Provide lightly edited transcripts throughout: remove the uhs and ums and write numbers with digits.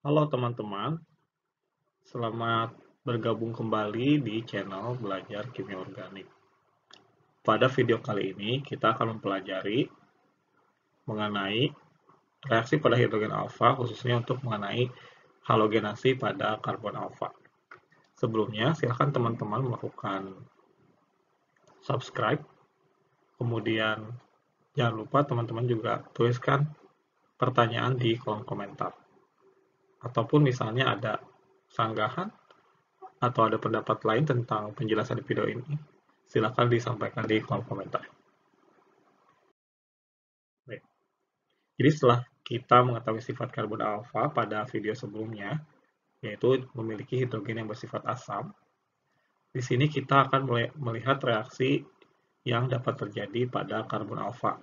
Halo teman-teman, selamat bergabung kembali di channel Belajar Kimia Organik. Pada video kali ini, kita akan mempelajari mengenai reaksi pada hidrogen alfa, khususnya untuk mengenai halogenasi pada karbon alfa. Sebelumnya, silakan teman-teman melakukan subscribe, kemudian jangan lupa teman-teman juga tuliskan pertanyaan di kolom komentar. Ataupun misalnya ada sanggahan atau ada pendapat lain tentang penjelasan video ini, silakan disampaikan di kolom komentar. Baik. Jadi setelah kita mengetahui sifat karbon alfa pada video sebelumnya, yaitu memiliki hidrogen yang bersifat asam, di sini kita akan melihat reaksi yang dapat terjadi pada karbon alfa,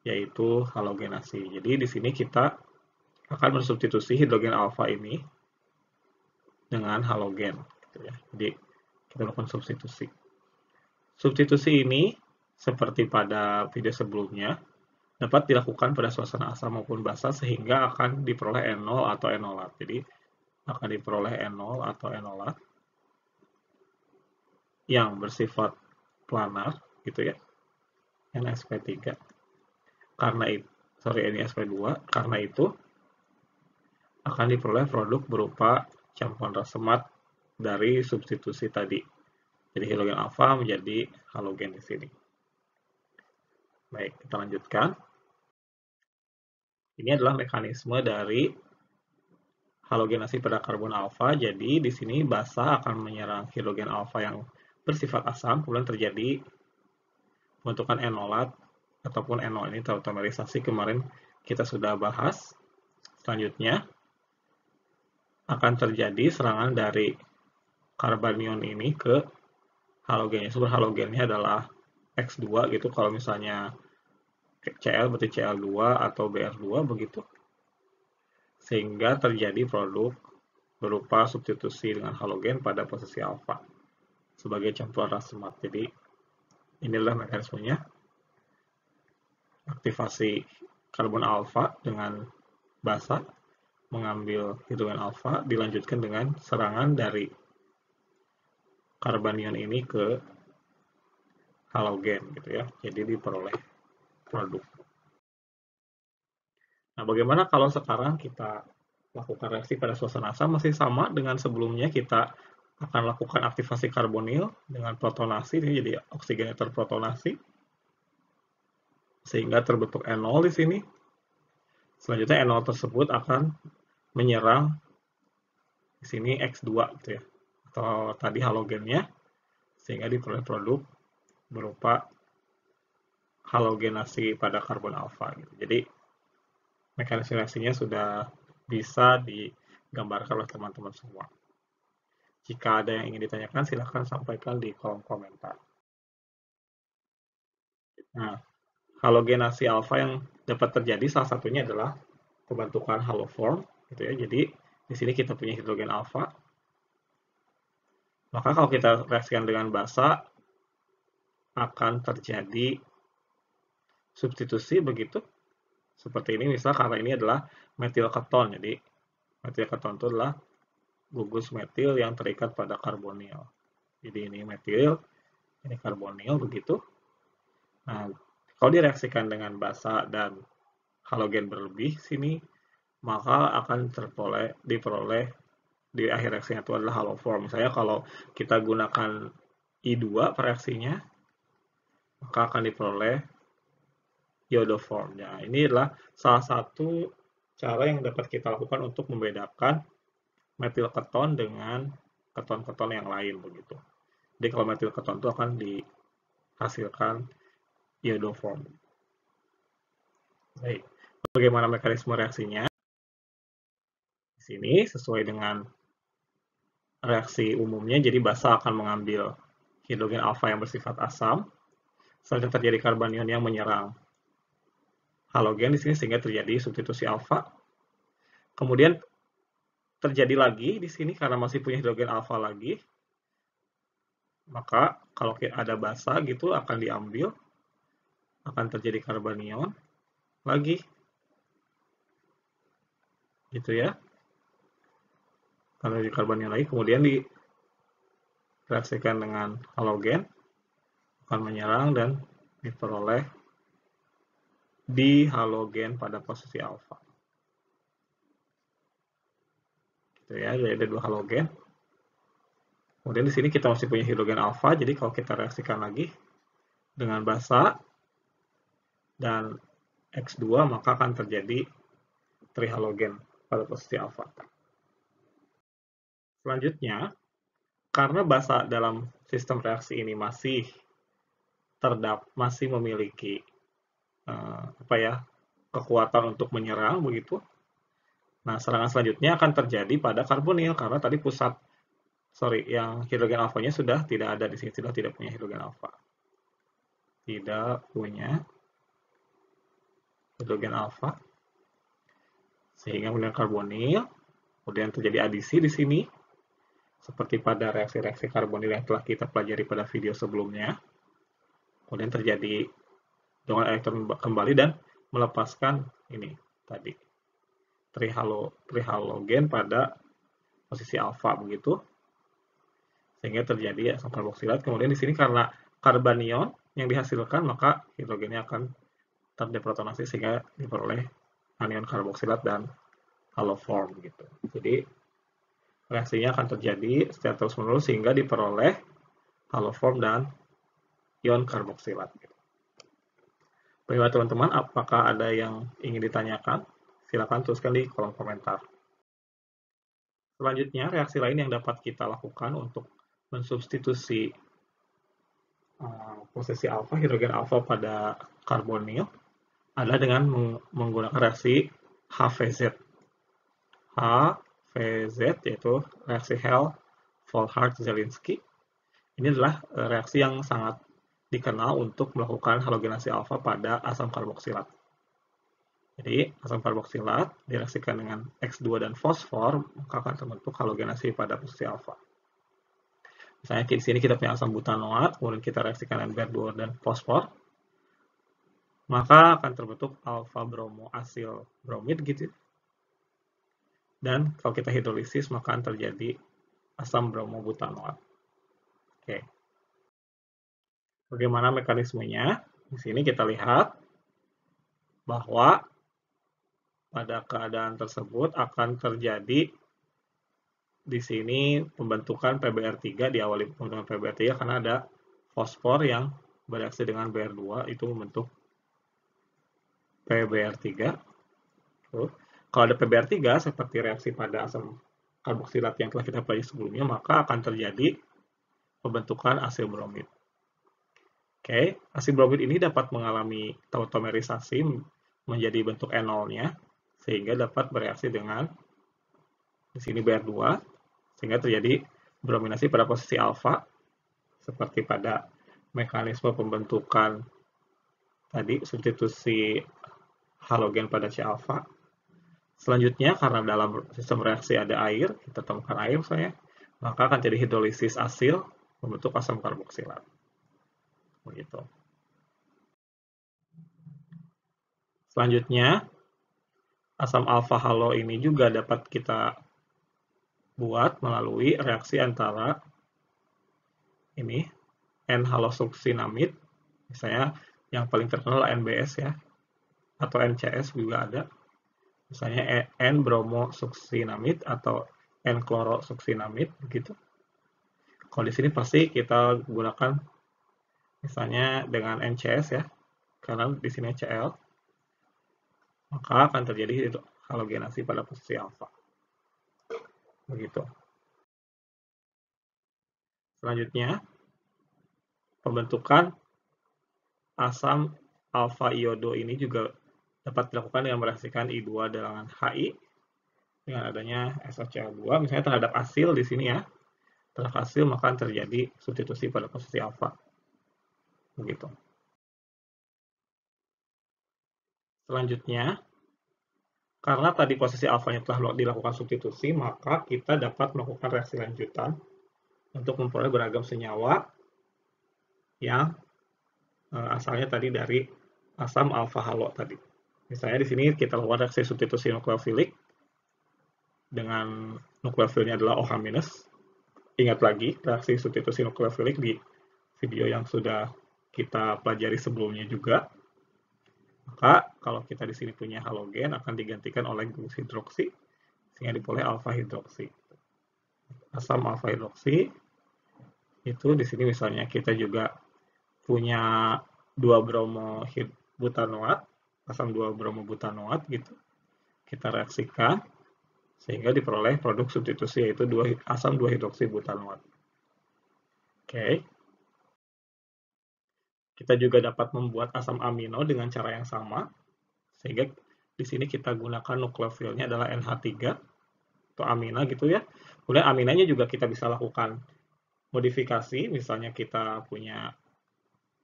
yaitu halogenasi. Jadi di sini kita akan mensubstitusi hidrogen alfa ini dengan halogen. Jadi kita lakukan substitusi. Substitusi ini, seperti pada video sebelumnya, dapat dilakukan pada suasana asam maupun basa sehingga akan diperoleh enol atau enolat. Jadi akan diperoleh enol atau enolat yang bersifat planar gitu ya, NSP3. Karena itu, NiSP2, karena itu akan diperoleh produk berupa campuran racemate dari substitusi tadi. Jadi hidrogen alfa menjadi halogen di sini. Baik, kita lanjutkan. Ini adalah mekanisme dari halogenasi pada karbon alfa. Jadi di sini basa akan menyerang hidrogen alfa yang bersifat asam, kemudian terjadi pembentukan enolat ataupun enol. Ini tautomerisasi kemarin kita sudah bahas. Selanjutnya akan terjadi serangan dari karbanion ini ke halogennya. Sumber halogennya adalah X2 gitu, kalau misalnya Cl berarti Cl2 atau Br2 begitu. Sehingga terjadi produk berupa substitusi dengan halogen pada posisi alfa sebagai campuran racemate. Jadi inilah mekanismenya. Aktivasi karbon alfa dengan basa mengambil hidrogen alfa dilanjutkan dengan serangan dari karbanion ini ke halogen gitu ya. Jadi diperoleh produk. Nah, bagaimana kalau sekarang kita lakukan reaksi pada suasana asam? Masih sama dengan sebelumnya, kita akan lakukan aktivasi karbonil dengan protonasi, ini jadi oksigenator protonasi, sehingga terbentuk enol di sini. Selanjutnya enol tersebut akan menyerang di sini X2 gitu ya, atau tadi halogennya, sehingga diperoleh produk berupa halogenasi pada karbon alfa. Gitu. Jadi mekanisme reaksinya sudah bisa digambarkan oleh teman-teman semua. Jika ada yang ingin ditanyakan, silahkan sampaikan di kolom komentar. Nah, halogenasi alfa yang dapat terjadi salah satunya adalah pembentukan haloform, gitu ya. Jadi di sini kita punya hidrogen alfa. Maka kalau kita reaksikan dengan basa, akan terjadi substitusi begitu. Seperti ini, misal karena ini adalah metil keton. Jadi metil keton itu adalah gugus metil yang terikat pada karbonil. Jadi ini metil, ini karbonil begitu. Nah, kalau direaksikan dengan basa dan halogen berlebih sini, maka akan diperoleh di akhir reaksinya itu adalah haloform. Misalnya kalau kita gunakan I2 reaksinya, maka akan diperoleh iodoform. Nah, ini adalah salah satu cara yang dapat kita lakukan untuk membedakan metil keton dengan keton-keton yang lain begitu. Jadi kalau metil keton itu akan dihasilkan iodoform. Baik, bagaimana mekanisme reaksinya? Di sini sesuai dengan reaksi umumnya, jadi basa akan mengambil hidrogen alfa yang bersifat asam. Selanjutnya terjadi karbanion yang menyerang halogen di sini sehingga terjadi substitusi alfa. Kemudian terjadi lagi di sini karena masih punya hidrogen alfa lagi. Maka kalau ada basa gitu akan diambil, akan terjadi karbanion lagi. Gitu ya. karena di karbonil lagi, kemudian direaksikan dengan halogen, akan menyerang dan diperoleh dihalogen pada posisi alfa. Gitu ya, jadi ada 2 halogen. Kemudian di sini kita masih punya hidrogen alfa, jadi kalau kita reaksikan lagi dengan basa dan X2, maka akan terjadi trihalogen pada posisi alfa. Selanjutnya, karena basa dalam sistem reaksi ini masih memiliki kekuatan untuk menyerang begitu. Nah, serangan selanjutnya akan terjadi pada karbonil karena tadi yang hidrogen alfanya sudah tidak ada di sini, sudah tidak punya hidrogen alfa. Tidak punya hidrogen alfa. Sehingga kemudian karbonil, kemudian terjadi adisi di sini seperti pada reaksi-reaksi karbonil yang telah kita pelajari pada video sebelumnya. Kemudian terjadi dongan elektron kembali dan melepaskan ini tadi trihalogen pada posisi alfa begitu, sehingga terjadi asam karboksilat. Kemudian di sini karena karbanion yang dihasilkan, maka hidrogennya akan terdeprotonasi sehingga diperoleh anion karboksilat dan haloform gitu. Jadi reaksinya akan terjadi secara terus-menerus sehingga diperoleh haloform dan ion karboksilat. Baiklah teman-teman, apakah ada yang ingin ditanyakan? Silakan tuliskan di kolom komentar. Selanjutnya, reaksi lain yang dapat kita lakukan untuk mensubstitusi posisi alfa, hidrogen alfa pada karbonil adalah dengan menggunakan reaksi HVZ. HVZ yaitu reaksi Hell-Volhard-Zelinsky. Ini adalah reaksi yang sangat dikenal untuk melakukan halogenasi alfa pada asam karboksilat. Jadi, asam karboksilat direaksikan dengan X2 dan fosfor, maka akan terbentuk halogenasi pada posisi alfa. Misalnya di sini kita punya asam butanoat, kemudian kita reaksikan dengan Ber2 dan fosfor, maka akan terbentuk alfa bromo asil bromid gitu. Dan kalau kita hidrolisis, maka akan terjadi asam bromo butanoat. Oke. Bagaimana mekanismenya? Di sini kita lihat bahwa pada keadaan tersebut akan terjadi di sini pembentukan PBr3, diawali pembentukan PBr3 karena ada fosfor yang bereaksi dengan Br2 itu membentuk PBr3. Kalau ada PBr3 seperti reaksi pada asam karboksilat yang telah kita pelajari sebelumnya, maka akan terjadi pembentukan asil bromid. Oke, asil bromid ini dapat mengalami tautomerisasi menjadi bentuk enolnya, sehingga dapat bereaksi dengan di sini Br2, sehingga terjadi brominasi pada posisi alfa, seperti pada mekanisme pembentukan tadi, substitusi halogen pada C alfa. Selanjutnya, karena dalam sistem reaksi ada air, kita temukan air misalnya, maka akan jadi hidrolisis asil membentuk asam karboksilat. Begitu. Selanjutnya, asam alfa halo ini juga dapat kita buat melalui reaksi antara ini N-halosuksinamid, misalnya yang paling terkenal NBS ya, atau NCS juga ada, misalnya N-bromosuksinamid atau N-klorosuksinamid begitu. Kalau di sini pasti kita gunakan misalnya dengan NCS ya, karena di sini Cl, maka akan terjadi halogenasi pada posisi alfa. Begitu. Selanjutnya, pembentukan asam alfa iodo ini juga dapat dilakukan dengan mereaksikan I2 dengan HI dengan adanya SOCl2, misalnya terhadap asil di sini ya. Terhadap asil maka terjadi substitusi pada posisi alfa. Begitu. Selanjutnya, karena tadi posisi alfanya telah dilakukan substitusi, maka kita dapat melakukan reaksi lanjutan untuk memperoleh beragam senyawa yang asalnya tadi dari asam alfa halo tadi. Misalnya di sini kita lakukan reaksi substitusi nukleofilik dengan nukleofilnya adalah OH-. Ingat lagi reaksi substitusi nukleofilik di video yang sudah kita pelajari sebelumnya juga. Maka kalau kita di sini punya halogen akan digantikan oleh gugus hidroksi sehingga diperoleh alfa hidroksi. Asam alfa hidroksi itu di sini misalnya kita juga punya 2 bromo butanoat, asam 2 bromo butanoat gitu. Kita reaksikan sehingga diperoleh produk substitusi yaitu asam 2 hidroksi butanoat. Oke. Kita juga dapat membuat asam amino dengan cara yang sama, sehingga di sini kita gunakan nukleofilnya adalah NH3 atau amina gitu ya. Kemudian aminanya juga kita bisa lakukan modifikasi, misalnya kita punya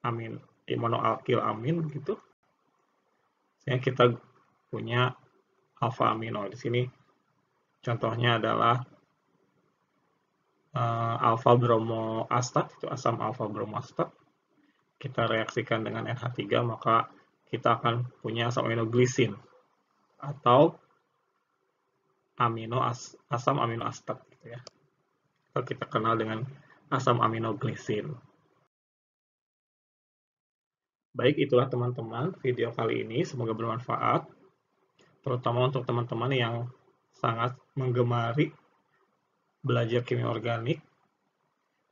amin monoalkil amin gitu, sehingga kita punya alfa amino. Di sini contohnya adalah alfa bromoastat, itu asam alfa bromoastat. Kita reaksikan dengan NH3, maka kita akan punya asam aminoglisin atau asam aminoastat gitu ya. Atau kita kenal dengan asam aminoglisin. Baik, itulah teman-teman video kali ini. Semoga bermanfaat, terutama untuk teman-teman yang sangat menggemari belajar kimia organik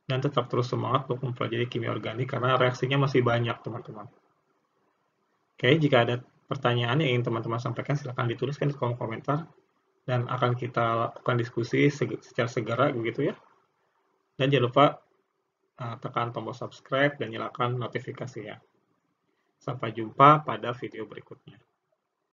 dan tetap terus semangat untuk mempelajari kimia organik karena reaksinya masih banyak, teman-teman. Oke, jika ada pertanyaan yang ingin teman-teman sampaikan, silahkan dituliskan di kolom komentar dan akan kita lakukan diskusi secara segera begitu ya. Dan jangan lupa tekan tombol subscribe dan nyalakan notifikasinya. Sampai jumpa pada video berikutnya.